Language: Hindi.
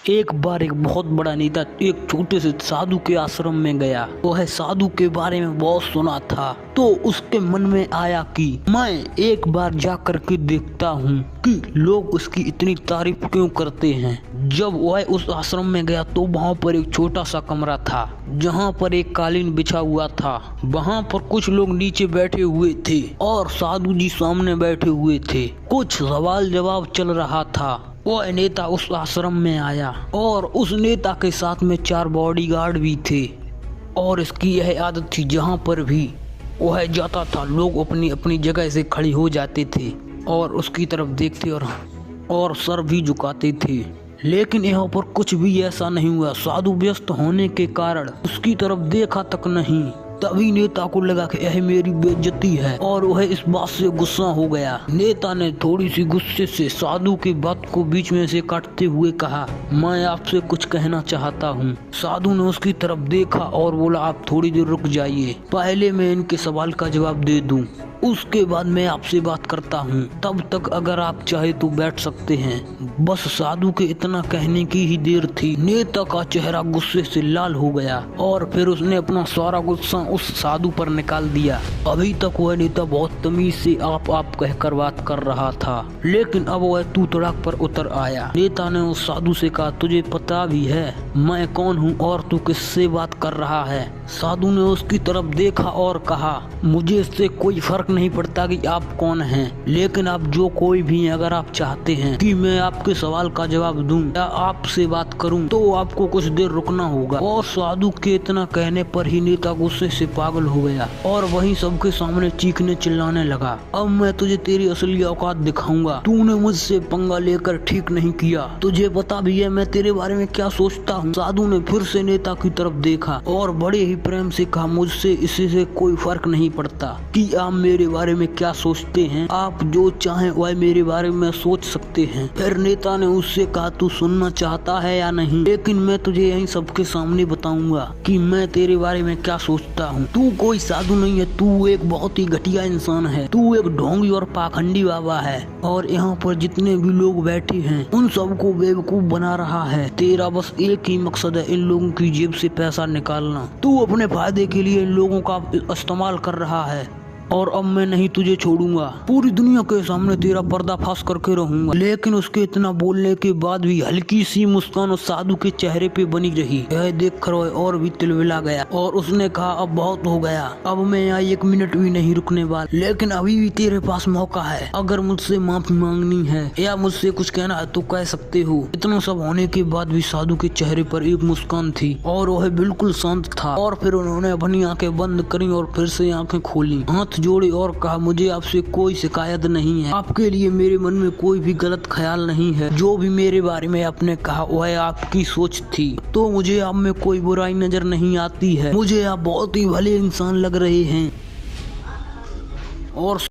एक बार एक बहुत बड़ा नेता एक छोटे से साधु के आश्रम में गया। वह साधु के बारे में बहुत सुना था, तो उसके मन में आया कि मैं एक बार जा करके देखता हूँ कि लोग उसकी इतनी तारीफ क्यों करते हैं। जब वह उस आश्रम में गया तो वहाँ पर एक छोटा सा कमरा था, जहाँ पर एक कालीन बिछा हुआ था। वहाँ पर कुछ लोग नीचे बैठे हुए थे और साधु जी सामने बैठे हुए थे। कुछ सवाल जवाब चल रहा था। वह नेता उस आश्रम में आया और उस नेता के साथ में 4 बॉडीगार्ड भी थे। और इसकी यह आदत थी, जहाँ पर भी वह जाता था लोग अपनी अपनी जगह से खड़े हो जाते थे और उसकी तरफ देखते और सर भी झुकाते थे। लेकिन यहाँ पर कुछ भी ऐसा नहीं हुआ। साधु व्यस्त होने के कारण उसकी तरफ देखा तक नहीं। तभी नेता को लगा कि यह मेरी बेइज्जती है और वह इस बात से गुस्सा हो गया। नेता ने थोड़ी सी गुस्से से साधु की बात को बीच में से काटते हुए कहा, मैं आपसे कुछ कहना चाहता हूँ। साधु ने उसकी तरफ देखा और बोला, आप थोड़ी देर रुक जाइए, पहले मैं इनके सवाल का जवाब दे दूं, उसके बाद मैं आपसे बात करता हूँ। तब तक अगर आप चाहे तो बैठ सकते हैं। बस साधु के इतना कहने की ही देर थी, नेता का चेहरा गुस्से से लाल हो गया और फिर उसने अपना सारा गुस्सा उस साधु पर निकाल दिया। अभी तक वह नेता बहुत तमीज से आप कहकर बात कर रहा था, लेकिन अब वह तू तड़ाक पर उतर आया। नेता ने उस साधु से कहा, तुझे पता भी है मैं कौन हूँ और तू किससे बात कर रहा है? साधु ने उसकी तरफ देखा और कहा, मुझे इससे कोई फर्क नहीं पड़ता कि आप कौन हैं, लेकिन आप जो कोई भी हैं, अगर आप चाहते हैं कि मैं आपके सवाल का जवाब दूं या आपसे बात करूं तो आपको कुछ देर रुकना होगा। और साधु के इतना कहने पर ही नेता गुस्से से पागल हो गया और वहीं सबके सामने चीखने चिल्लाने लगा, अब मैं तुझे तेरी असली औकात दिखाऊंगा। तूने मुझसे पंगा लेकर ठीक नहीं किया, तुझे पता भी है मैं तेरे बारे में क्या सोचता हूँ। साधु ने फिर से नेता की तरफ देखा और बड़े ही प्रेम से कहा, मुझसे इसी से कोई फर्क नहीं पड़ता कि आप मेरे बारे में क्या सोचते हैं, आप जो चाहें वह मेरे बारे में सोच सकते हैं। फिर नेता ने उससे कहा, तू सुनना चाहता है या नहीं? लेकिन मैं तुझे यहीं सबके सामने बताऊंगा कि मैं तेरे बारे में क्या सोचता हूँ। तू कोई साधु नहीं है, तू एक बहुत ही घटिया इंसान है, तू एक ढोंगी और पाखंडी बाबा है और यहाँ पर जितने भी लोग बैठे हैं उन सबको बेवकूफ बना रहा है। तेरा बस एक ही मकसद है, इन लोगों की जेब से पैसा निकालना। तू अपने फायदे के लिए इन लोगों का इस्तेमाल कर रहा है और अब मैं नहीं तुझे छोड़ूंगा, पूरी दुनिया के सामने तेरा पर्दाफाश करके रहूंगा। लेकिन उसके इतना बोलने के बाद भी हल्की सी मुस्कान उस साधु के चेहरे पे बनी रही। यह देख कर और भी तिलमिला गया और उसने कहा, अब बहुत हो गया, अब मैं यहाँ 1 मिनट भी नहीं रुकने वाला, लेकिन अभी भी तेरे पास मौका है। अगर मुझसे माफी मांगनी है या मुझसे कुछ कहना है तो कह सकते हो। इतना सब होने के बाद भी साधु के चेहरे पर एक मुस्कान थी और वह बिल्कुल शांत था। और फिर उन्होंने अपनी आंखें बंद करी और फिर से आंखें खोली, हाथ जोड़े और कहा, मुझे आपसे कोई शिकायत नहीं है, आपके लिए मेरे मन में कोई भी गलत ख्याल नहीं है। जो भी मेरे बारे में आपने कहा वह आपकी सोच थी, तो मुझे आप में कोई बुराई नजर नहीं आती है। मुझे आप बहुत ही भले इंसान लग रहे हैं। और